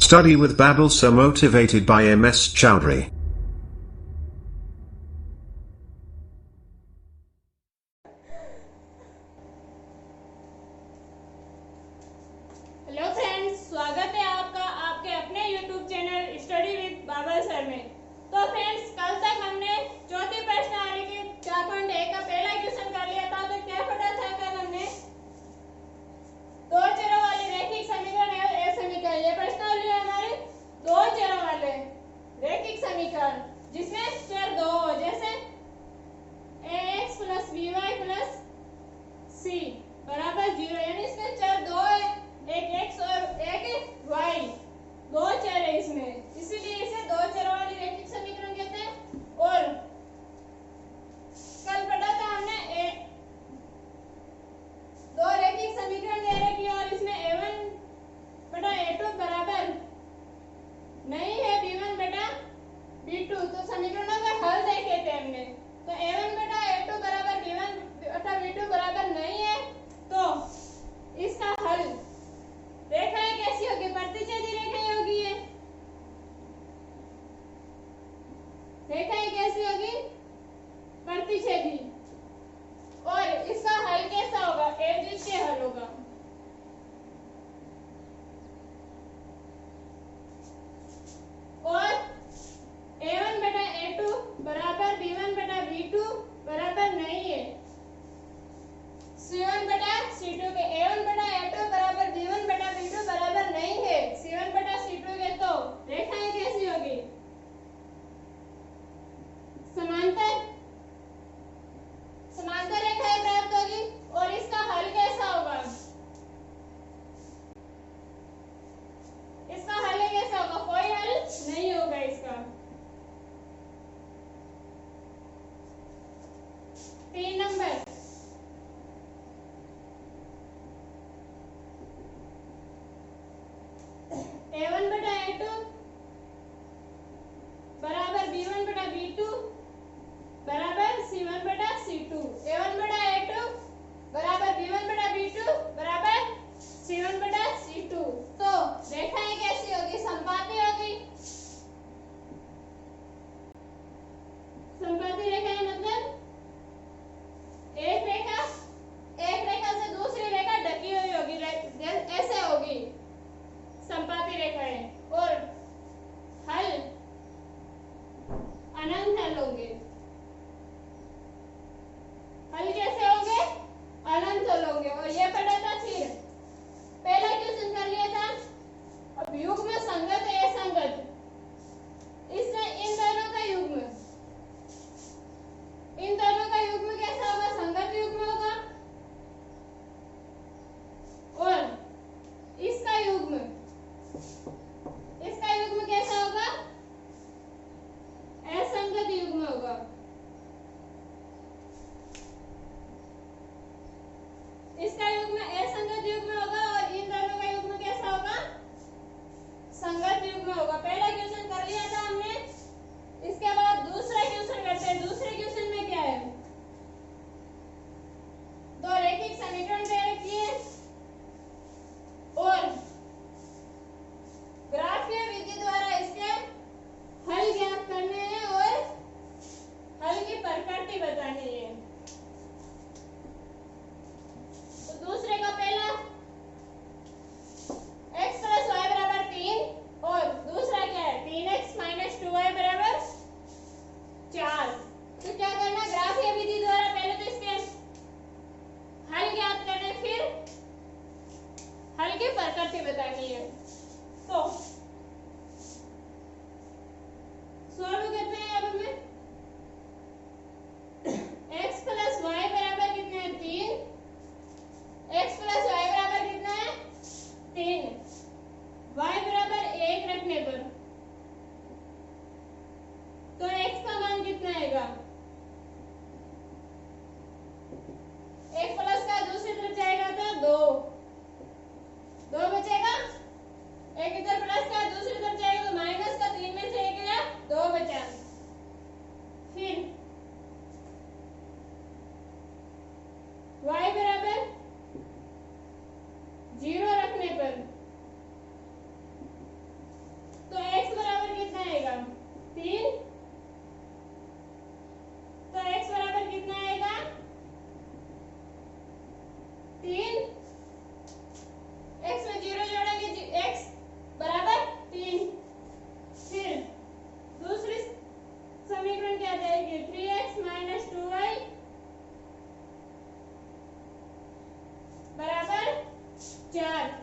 Study with Babbel, so motivated by MS Chowdhury. Hello friends, स्वागत है आपका आपके अपने YouTube channel study with Babal sir में। तो फ्रेंड्स, कल तक हमने चौथी प्रश्नावली के 4.1 का पहला क्वेश्चन कर लिया था। तो क्या पढ़ा था कल हमने? दो चरों वाले रैखिक समीकरण और एक समीकरण। ये प्रश्नावली है हमारी दो चरों वाले रैखिक समीकरण जिसमें चर दो हो, जैसे ax + by + c बराबर 0, यानी इसमें चर दो है, एक x और एक y, दो चर है इसमें, इसीलिए इसे दो चरों वाली रैखिक समीकरण कहते हैं। और कल पढ़ा था हमने दो रैखिक समीकरण दे रखी है और इसमें a1 बटा a2 बराबर नहीं है b1 बटा b2। तो समीकरणों का हल देखे थे हमने। तो a1 बटा a2 बराबर b1 बटा b2 बराबर नहीं है, तो इसका हल रेखाएं कैसी होगी? प्रतिच्छेदी रेखाएं होगी। ये रेखाएं कैसी होगी? प्रतिच्छेदी। और इसका हल कैसा होगा? अद्वितीय हल होगा। और a1 बटा a2 बराबर b1 बटा b2 बराबर नहीं है c1 बटा c2 के। a1 बटा a2 बराबर b1 बटा b2 बराबर नहीं है c1 बटा c2 के। तो रेखाएं कैसी होगी? समांतर समांतर रेखाएं प्राप्त होगी। और इसका हल कैसा होगा? इसका हल कैसा होगा? कोई हल नहीं होगा इसका। 3 नंबर, a1 बटा a2 बराबर b1 बटा b2 बराबर c1 बटा c2। a1 बटा a2 बराबर b1 बटा b2 बराबर c1 बटा c2। तो रेखाएं कैसी होगी? संपाती होगी। संपाती रेखाएं मतलब एक रेखा से दूसरी रेखा ढकी हुई होगी, ऐसे होगी संपाती रेखाएं। और हल अनंत हल होंगे। हल कैसे होंगे? अनंत हल होंगे। और ये पढ़ा था, फिर पहला क्वेश्चन कर लिया था। अब युग्म संगत है असंगत, इसमें इन दोनों का युग्म कैसा होगा? संगत युग्म होगा। और इसका युग्म कैसा होगा? असंगत युग्म होगा। इसका युग्म असंगत युग्म होगा और इन दोनों का युग्म कैसा होगा? संगत युग्म होगा। पहला क्वेश्चन कर लिया था हमने। इसके बाद दूसरा क्वेश्चन करते हैं। दूसरे क्वेश्चन में क्या है? दो रैखिक समीकरण दे रखी है और ग्राफीय विधि द्वारा इसके हल ज्ञात करने हैं और हल की प्रकृति बतानी है। तो दूसरे का पहला x + y बराबर 3 और दूसरा क्या है? 3x - 2y बराबर 4। तो क्या करना? ग्राफीय विधि द्वारा पहले तो इसके हल ज्ञात करने, फिर हल की प्रकृति बतानी है। तो सॉल्व करते हैं। अब हमें x + y बराबर कितने हैं? 3। x + y बराबर कितना है? 3। y बराबर 1 रखने पर तो x का मान कितना आएगा? 1 प्लस का दूसरी तरफ जाएगा तो 2 बचेगा। एक इधर प्लस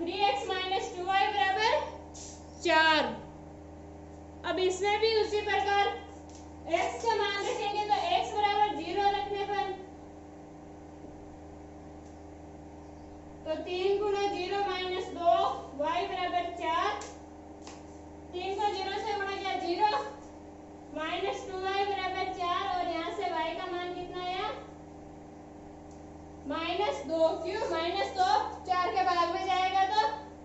3x माइनस 2y बराबर 4। अब इसमें भी उसी प्रकार x का मान रखेंगे तो x बराबर 0 रखने पर तो 3 गुना 0 माइनस 2 y बराबर 4। 3 को 0 से गुणा किया 0 माइनस 2y बराबर 4 और यहाँ से y का मान कितना आया -2। क्यों -2 4 के भाग में जाएगा तो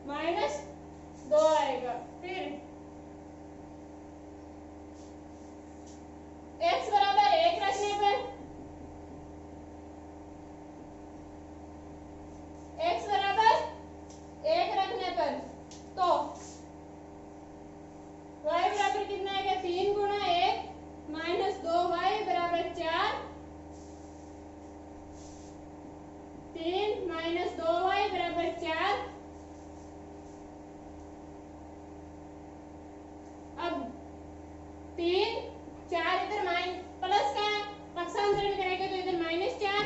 -2 आएगा। फिर x बराबर 1 रखने पर x बराबर 1 रखने पर तो y बराबर कितना आएगा 3 गुना 1 माइनस 2y बराबर 4। 3 माइनस 2y बराबर 4। अब 3 4 इधर प्लस का पक्षांतरण करेंगे तो इधर -4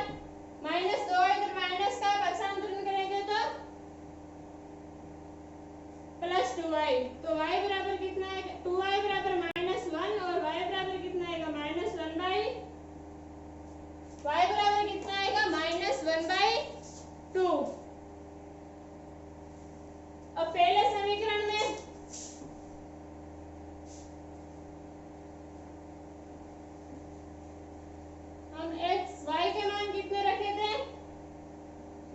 -2 इधर माइनस का पक्षांतरण करेंगे तो +2y। तो y बराबर कितना है 2y बराबर -1 और y बराबर कितना आएगा -1/, y बराबर कितना आएगा -1/2। अब पहले समीकरण में हम y के मान कितने रखे थे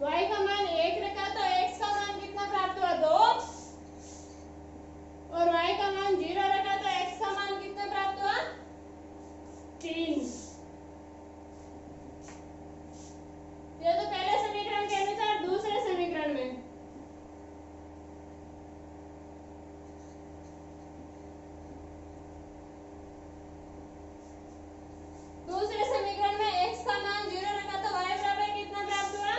y का मान 1 रखा तो x का मान कितना प्राप्त हुआ 2 और y का मान 0 रखा तो x का मान कितना प्राप्त हुआ 3। ये तो पहले समीकरण के अनुसार। दूसरे समीकरण में x का मान 0 रखा तो y बराबर कितना प्राप्त हुआ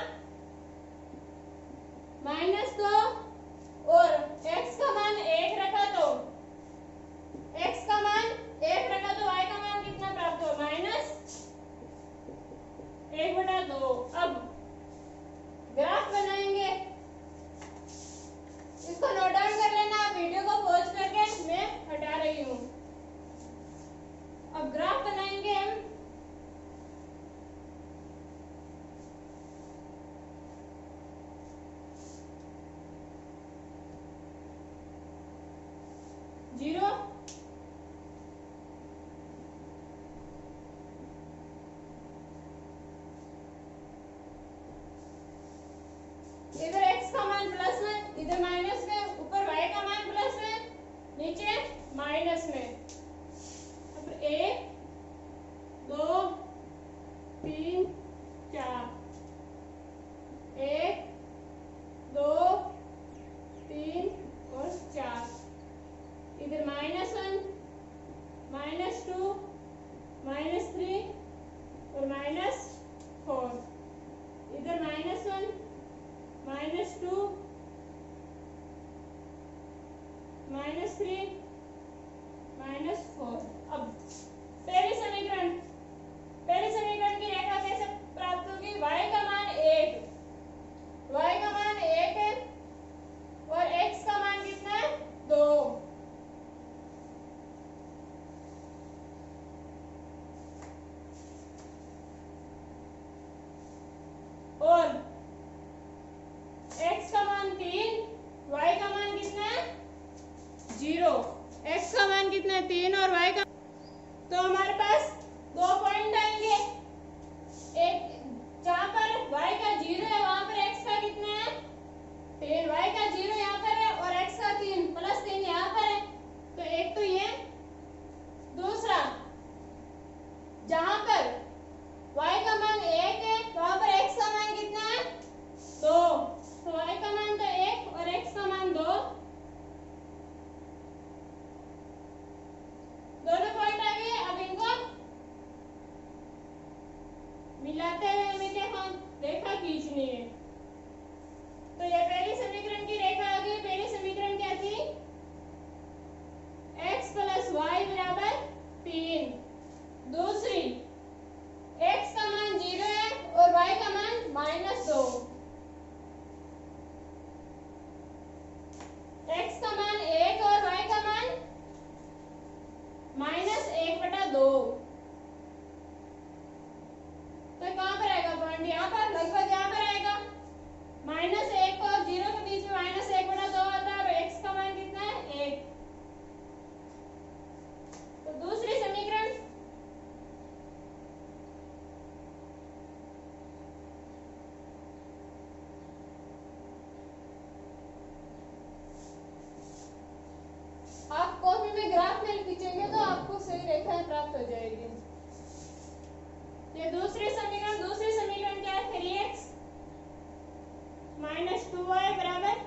-2 और x का मान 1 रखा तो y का मान कितना प्राप्त हुआ -1/2। अब ग्राफ बनाएंगे, इसको नोट डाउन कर लेना। आप वीडियो को पॉज करके मैं हटा रही हूँ। अब ग्राफ बनाएंगे हम। जीरो इधर x का मान प्लस में, इधर माइनस में, ऊपर y का मान प्लस में, नीचे माइनस में। अब 1 2 3 4 1 2 3 और 4। इधर -1 -2 -3 और -4। इधर -1 -2 -3 -4। अब पहले समीकरण की रेखा कैसे प्राप्त होगी y का मान 1 है और x का मान कितना है 2। और x का मान 3 y का मान कितना है 0। x का मान कितना है 3 और y का, तो हमारे पास 2 पॉइंट आएंगे। एक जहां पर y का 0 है वहां पर x का कितना है 3। y का 0 यहाँ पर है और x का 3 +3 यहाँ पर है। तो एक तो ये, दूसरा जहां पर y का मान 1 है वहां पर x का मान कितना है 2। तो y का मान तो 1 और x का मान 2। दोनों पॉइंट आ गए। अब इनको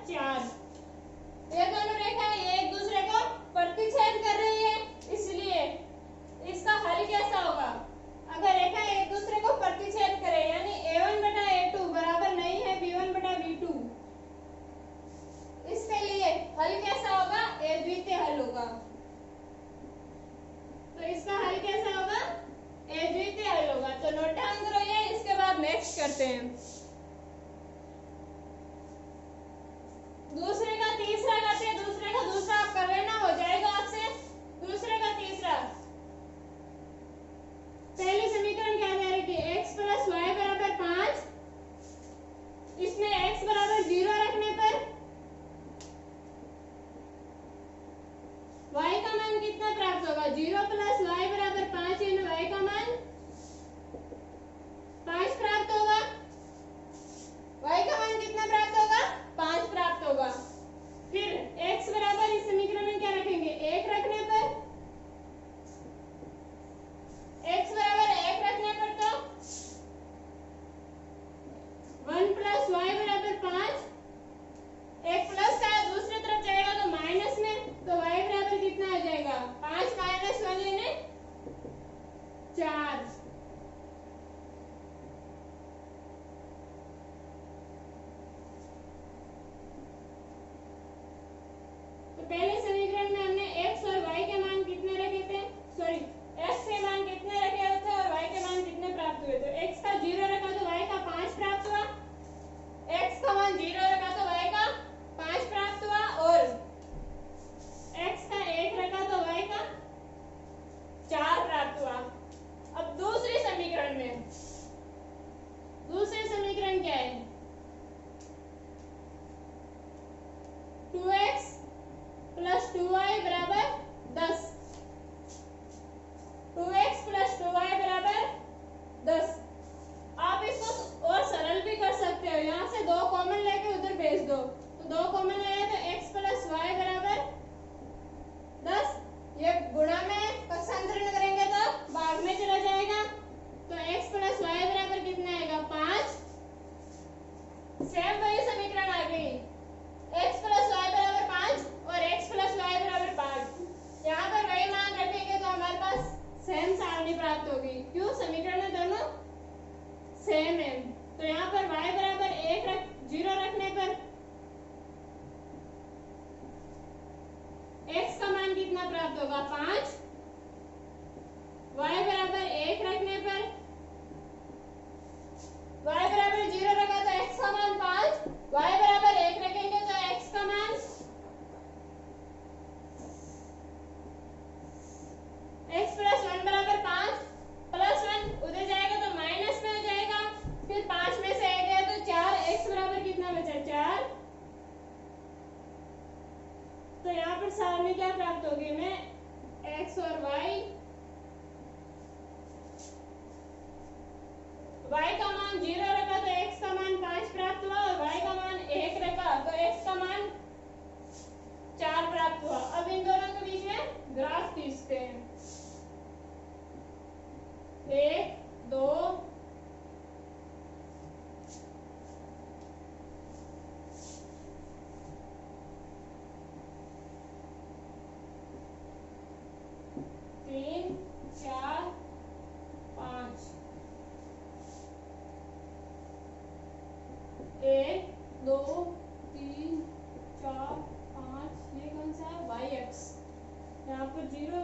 4। ये दोनों रेखाएं एक दूसरे को प्रतिच्छेद कर रही है, इसलिए इसका हल कैसा होगा? अगर रेखा एक दूसरे को प्रतिच्छेद करे यानी a1 बटा a2 बराबर नहीं है b1 बटा b2, इसके लिए हल कैसा होगा? अद्वितीय हल होगा। तो इसका हल कैसा होगा? अद्वितीय हल होगा। तो नोट डाउन करो ये, इसके बाद नेक्स्ट करते हैं। दूसरे का तीसरा करते हैं। दूसरे का दूसरा आप कर लेना, हो जाएगा आपसे। दूसरे का तीसरा, पहले समीकरण क्या दे रही थी? x प्लस वाई बराबर 5। इसमें x बराबर 0 रखने पर y का मान कितना प्राप्त होगा? 0 प्लस वाई बराबर 5 यानी y का मान 5 प्राप्त होगा। y का मान कितना प्राप्त होगा? 5 प्राप्त होगा। फिर x बराबर इस समीकरण में क्या रखेंगे? 1 रखने पर x बराबर 1 रखने पर तो 1 प्लस वाई बराबर 5। एक प्लस का दूसरी तरफ जाएगा तो माइनस में, तो y बराबर कितना आ जाएगा? 5 माइनस 1 यानी 4। तो पहले समीकरण में हमने x और y के मान कितने रखे थे? सॉरी, x के मान कितने रखे थे और y के मान कितने प्राप्त हुए? तो x का 0 रखा तो y का 5 प्राप्त हुआ। x का मान 0 रखा तो y का 5 प्राप्त हुआ, और x का 1 रखा तो y का 4 प्राप्त हुआ। अब दूसरे समीकरण में, दूसरे समीकरण क्या है? 2x प्लस 2y बराबर 10। 2x प्लस 2y बराबर 10। आप इसको और सरल भी कर सकते हो, यहाँ से 2 कॉमन लेके उधर भेज दो, तो 2 कॉमन ले तो x प्लस वाई बराबर 10। ये गुणा में पक्षांतरण करेंगे तो भाग में चला जाएगा, तो x प्लस वाई बराबर कितना आएगा? 5। सेम वही समीकरण आ गई, x प्लस वाई बराबर 5 और x प्लस वाई बराबर 5। यहाँ पर वही मान रखेंगे तो हमारे पास सेम सारणी प्राप्त होगी। क्यों? समीकरण में दोनों सेम है। तो यहाँ पर y बराबर 0 रखने पर x का मान कितना प्राप्त होगा? 5। y बराबर 1 रखने पर y बराबर 0 रखा तो x का मान 5, y बराबर 1 रखेंगे तो x का मान x प्लस 1 बराबर 5, प्लस 1 उधर जाएगा तो माइनस में हो जाएगा, फिर 5 में से 1 गया तो 4, x बराबर कितना बचा? 4। तो यहाँ पर सारणी क्या प्राप्त होगी? मैं x और y का मान 0 रखा तो x का मान 5 प्राप्त हुआ, और y का मान 1 रखा तो x का मान 4 प्राप्त हुआ। अब इन दोनों के बीच में ग्राफ खींचते हैं। 1 2 3 4 5। 1 2 3 4 5। ये कौन सा है? Y x. यहाँ पर 0,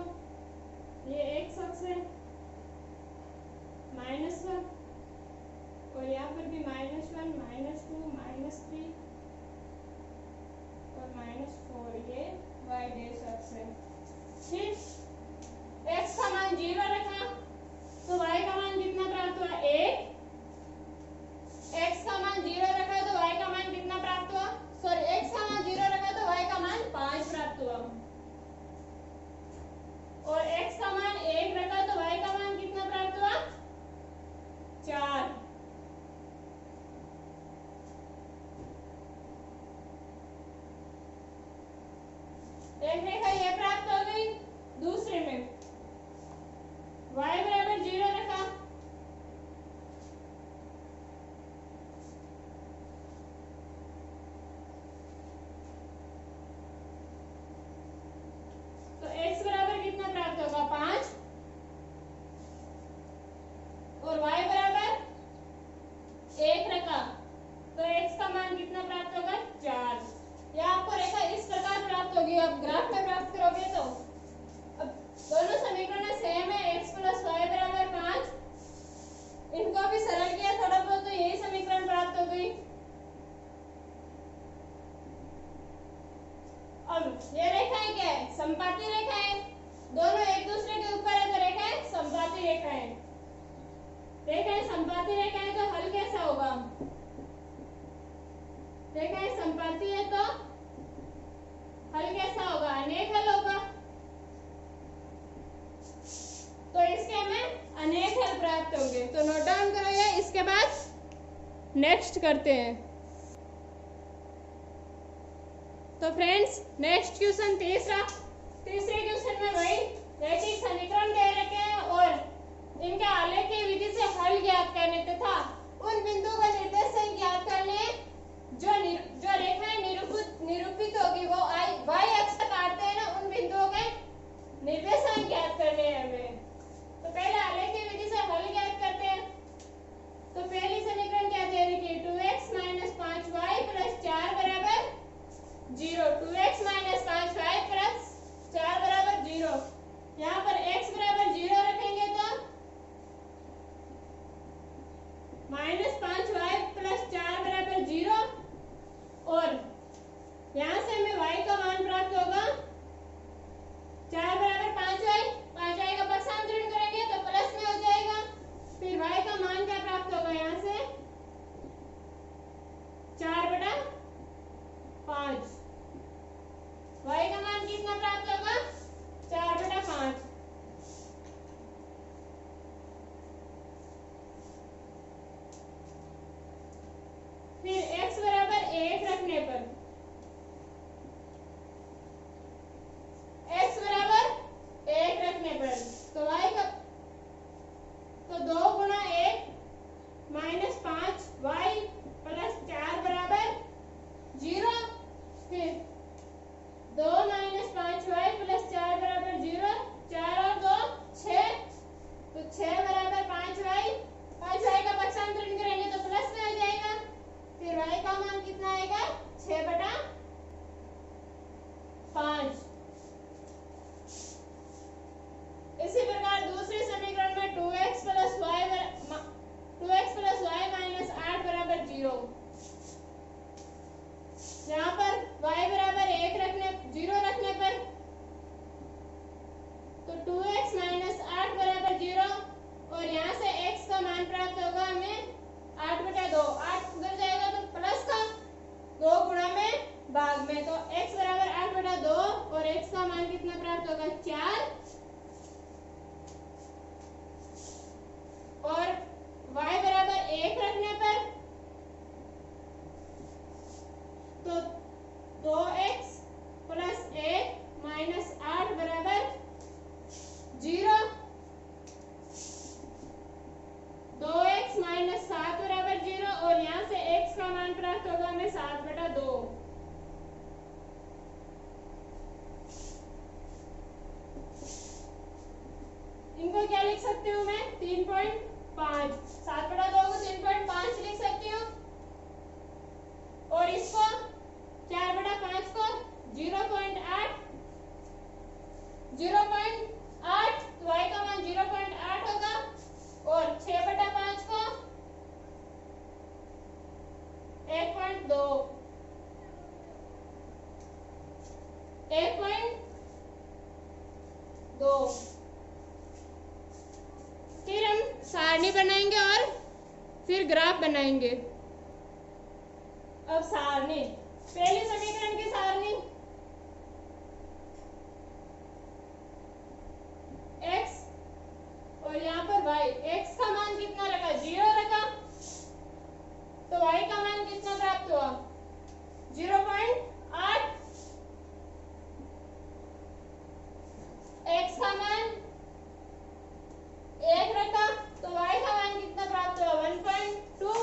ये एक्स अक्ष है, -1, और यहाँ पर भी -1 -2 -3 और -4, ये वाई डेश अक्ष है। ठीक, x का मान 0 रखा तो y का मान कितना प्राप्त हुआ? 1। x का मान 0 रखा तो y का मान कितना प्राप्त हुआ? सॉरी, x का मान 0 रखा तो y का मान 5 प्राप्त हुआ, और x का मान 1 रखा तो y का मान कितना प्राप्त हुआ? 4। एक रेखा ये प्राप्त हो गई। दूसरे में y बराबर 0 रखा, जब ग्राफ में प्राप्त करोगे तो अब दोनों समीकरण सेम है, x प्लस वाई बराबर 5, इनको भी सरल किया थोड़ा बहुत तो यही समीकरण प्राप्त हो गई। अब ये रेखाएं क्या है? समपाती रेखाएं, दोनों एक दूसरे के ऊपर है तो रेखाएं समपाती रेखाएं। रेखाएं समपाती रेखाएं तो हल कैसा होगा? रेखाएं समपाती है तो हल कैसा होगा? अनेक हल होगा। तो इसके हमें अनेक हल प्राप्त होंगे। तो नोट डाउन करो ये, इसके बाद नेक्स्ट करते हैं। तो फ्रेंड्स नेक्स्ट क्वेश्चन तीसरे क्वेश्चन में वही रैखिक समीकरण दे रखे हैं और इनके आलेख की विधि से हल ज्ञात करने तथा उन बिंदुओं का निर्देशांक ज्ञात करने जो रेखाएं निरूपित होगी वो y अक्ष पर काटते हैं ना, उन बिंदुओं के निर्देशांक ज्ञात करने हैं हमें। तो पहले आलेख की विधि से हल ज्ञात करते हैं। तो पहली समीकरण क्या दे रही है? 2x - 5y + 4 बराबर 0। 2x - 5y + 4 बराबर 0। यहाँ पर x बराबर 0 रखेंगे तो -5y + 4 बराबर 0 और यहाँ से हमें y का मान प्राप्त होगा 4 बराबर 5y। 5y का पक्षांतरण करेंगे तो प्लस में हो जाएगा। फिर y का मान क्या प्राप्त होगा? यहाँ से 4/5। y का मान कितना प्राप्त होगा? 4/5। फिर x बराबर 1 रखने पर तो y का तो 2 गुणा 1 -5y + 4 बराबर 0। फिर 2 - 5y + 4 बराबर 0। 4 और 2 6, तो 6 बराबर 5y। 5y का पक्षांतरण करेंगे तो प्लस में आ जाएगा। फिर y का मान कितना आएगा? 6/5। इसी प्रकार दूसरे समीकरण में 2x + y - 8 बराबर 0। यहाँ पर y बराबर 0 रखने पर तो 2x - 8 बराबर 0 और यहाँ से x का मान प्राप्त होगा हमें 8/2। 8 उधर जाएगा तो प्लस का 2 गुणा में भाग में, तो x बराबर 8/2 और x का मान कितना प्राप्त होगा? 4 और y बराबर 1 रखने पर तो 2x + 1 - 8 बराबर 0। 2x - 7 बराबर 0 और यहाँ से x का मान प्राप्त होगा हमें 7/2। इनको क्या लिख सकती हूँ मैं? 3.5। 7/2 को 3.5 लिख सकती हूँ और इसको 4/5 को 0.8 तो y का मान 0.8 होगा और 6/5 को 1.2 फिर हम सारणी बनाएंगे और फिर ग्राफ बनाएंगे। अब सारणी, पहले समीकरण की सारणी x और यहाँ पर y। x का मान कितना रखा? 0 रखा, तो y का मान कितना प्राप्त हुआ? 0.8। x का मान 1 रखा, तो y का मान कितना प्राप्त हुआ? 1.2।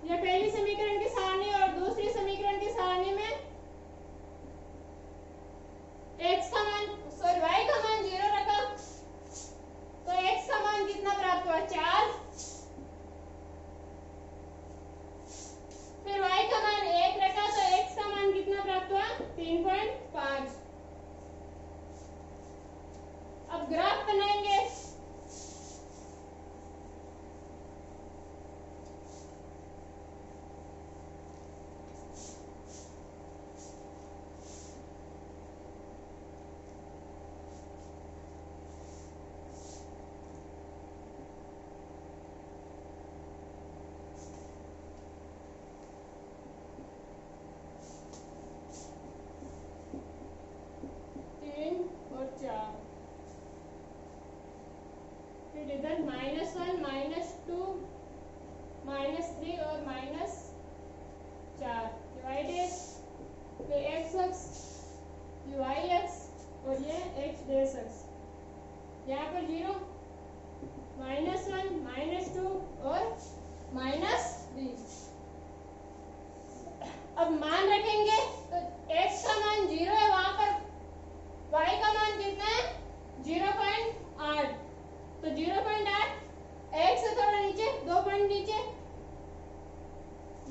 यह पहली समीकरण की सारणी और दूसरी समीकरण की सारणी में x का मान y का मान 0 रखा, तो x का मान कितना प्राप्त हुआ? 4 -3 और -4 डिवाइडेड, फिर x अक्ष, y अक्ष और ये x डैश अक्ष, यहाँ पर 0, -1, -2 और -3। अब मान रखेंगे तो x का मान 0 है, वहां पर y का मान कितना है 0.8, तो 0.8 x से थोड़ा नीचे 2 पॉइंट नीचे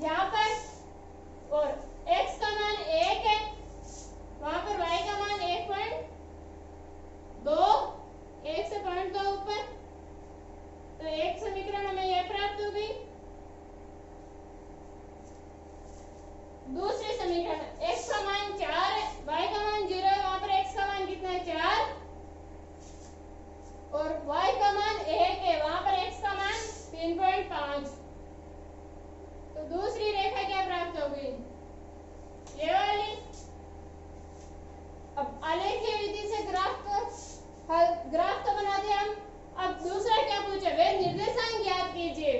यहाँ पर, और x का मान 1 है, वहां पर y का मान 1.2, 1 से 0.2 ऊपर, तो एक समीकरण हमें यह प्राप्त हो गई। दूसरी समीकरण, x का मान 4 है, y का मान 0 है, वहां पर x का मान कितना है 4 और y का मान 1 है, वहां पर x का मान 3.5। तो दूसरी रेखा क्या प्राप्त हो गई, ये वाली। अब आलेखीय विधि से ग्राफ तो बना दिया हम। अब दूसरा क्या पूछे, वे निर्देशांक ज्ञात कीजिए,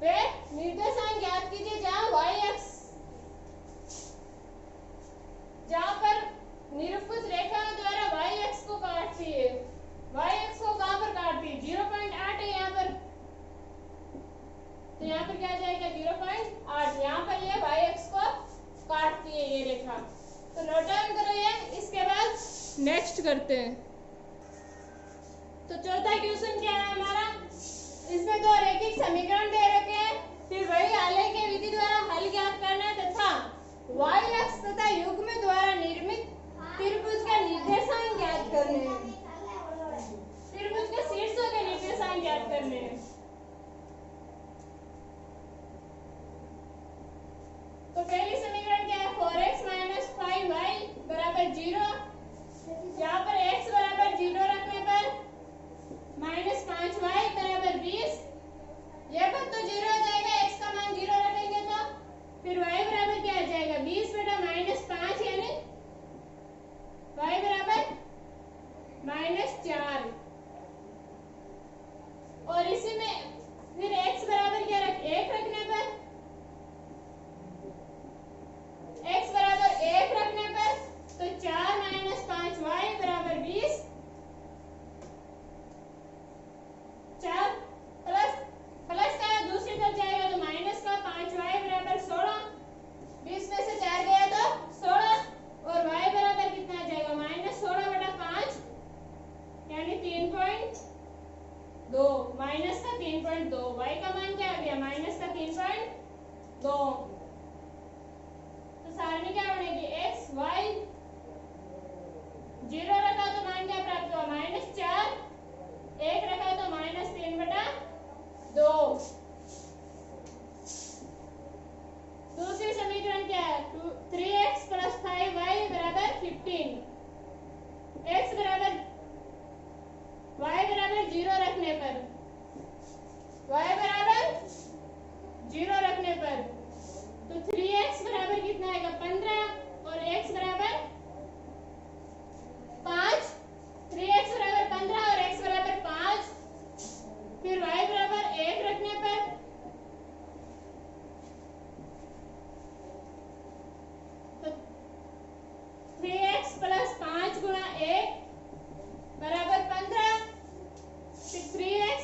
वे निर्देशांक ज्ञात कीजिए जहां y अक्ष, जहां पर निरूपित रेखा द्वारा y अक्ष को काटती है, y अक्ष को कहां पर काटती है 0.8 है यहाँ पर, तो यहाँ पर क्या आ जाएगा 0.8, यहाँ पर ये y अक्ष को काटती है ये रेखा। तो नोट डाउन करो ये, इसके बाद नेक्स्ट करते हैं। तो चौथा क्वेश्चन क्या है हमारा, इसमें दो रैखिक समीकरण दे रखे हैं, फिर वही आलेखीय विधि द्वारा हल ज्ञात करना है तथा y अक्ष तथा युग्म द्वारा निर्मित त्रिभुज का निर्देशांक ज्ञात करने हैं, त्रिभुज के शीर्षों के निर्देशांक ज्ञात करने हैं। तो पहली समीकरण क्या है, 4x - 5y बराबर 0, यहाँ पर x बराबर 0 रखने पर -5y बराबर 20, यह पद तो 0 हो जाएगा, x का मान 0 रखेंगे तो फिर y बराबर क्या आ जाएगा 20 बटा -5 यानी y बराबर -4, और इसी में फिर x बराबर क्या 1 रखने पर, x बराबर 1 रखने पर तो 4 - 5y बराबर 20, 4 प्लस का दूसरी तरफ जाएगा तो माइनस का, 5y बराबर 16, 20 में से 4 गया तो 16, और y बराबर कितना आ जाएगा -16 बटा 5 यानी 3.2, माइनस का 3.2, y का मान क्या आ गया -3.2। तो सारणी क्या बनेगी, x y 0 रखा तो मान क्या प्राप्त हुआ -4, 1 रखा तो -3 बटा 2। दूसरी समीकरण क्या है, 3x + 5y बराबर 15, x बराबर y बराबर 0 रखने पर, y बराबर 0 रखने पर तो 3x बराबर कितना आएगा 15 और x बराबर 5, 3x बराबर 15 और x बराबर 5, फिर y बराबर 1 रखने पर तो 3x + 5 × 1 बराबर 15, फिर 3x,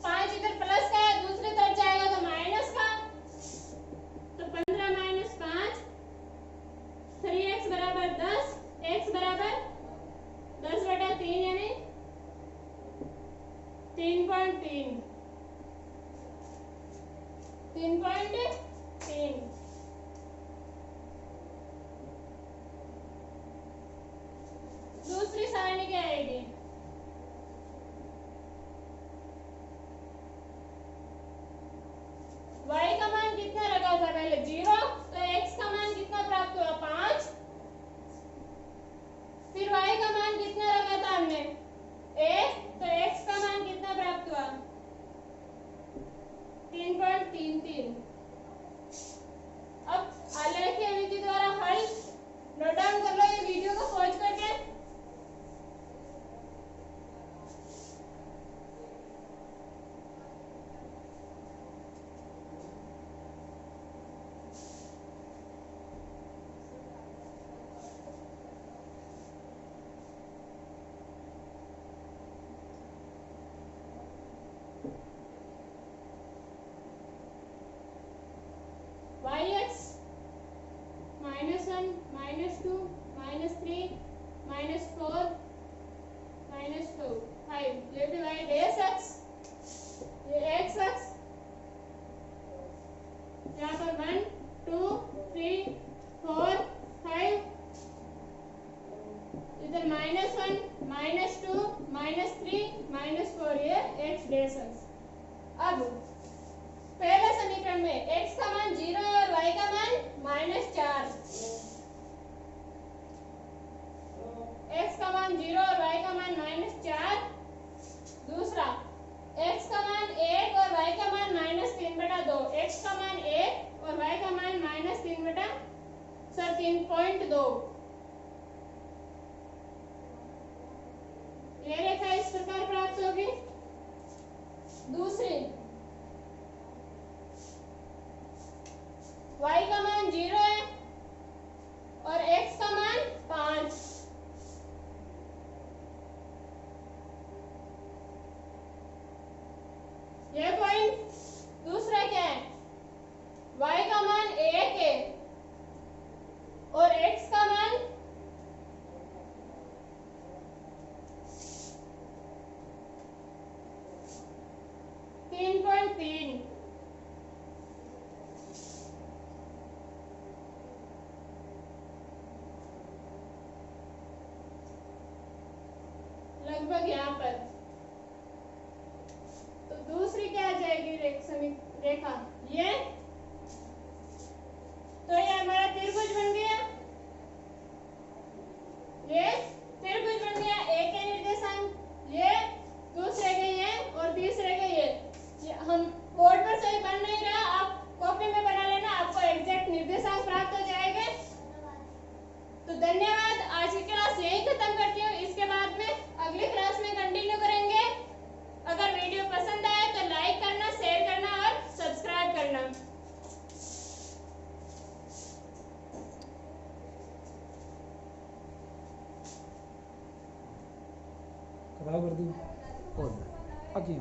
5 इधर प्लस का है, दूसरी तरफ जाएगा तो माइनस का, तो 15 - 5, 3x बराबर 10, x बराबर 10 बटा 3 यानी 3.3, 3.3। दूसरी सारणी क्या आएगी, y का मान कितना रखा था पहले 0, तो x का मान कितना प्राप्त हुआ 5, फिर y का मान कितना रखा था हमने 1, तो x का मान कितना प्राप्त हुआ 3.33। अब आलेखीय विधि द्वारा हल नोट डाउन कर लो ये वीडियो को पॉज करके। -2 -3 -4 -2 5 ये भी y डैश x ये x अक्ष यहाँ पर 1 2 3 4 5 इधर -1 -2 -3 -4 ये x डैश अक्ष। अब पहले समीकरण में x का मान 0 और y का मान -4 x का मान 0 और y का मान -4 दूसरा x का मान 1 और y का मान -3/2 x का मान 1 और y का मान -3/3.2 ये रेखा इस प्रकार प्राप्त होगी। दूसरी y का मान 0 है और x का मान 5 ये पॉइंट। दूसरा क्या है y का मान 1 है और x का मान 3.3 लगभग यहाँ पर। तो दूसरी क्या आ जाएगी रेखा ये। तो ये हमारा त्रिभुज बन गया, ये त्रिभुज बन गया। एक के निर्देशांक ये, दूसरे के ये और तीसरे के ये हम बोर्ड पर सही बन नहीं रहा, आप कॉपी में बना लेना, आपको एग्जैक्ट निर्देशांक प्राप्त हो जाएंगे। तो धन्यवाद। आज की क्लास यही खत्म करती हूँ। इसके बाद में अगली क्लास में कंटिन्यू करेंगे। अगर वीडियो पसंद आए तो लाइक करना, शेयर करना और सब्सक्राइब करना। खराब कर दी और आगे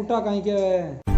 उठा कहीं क्या है।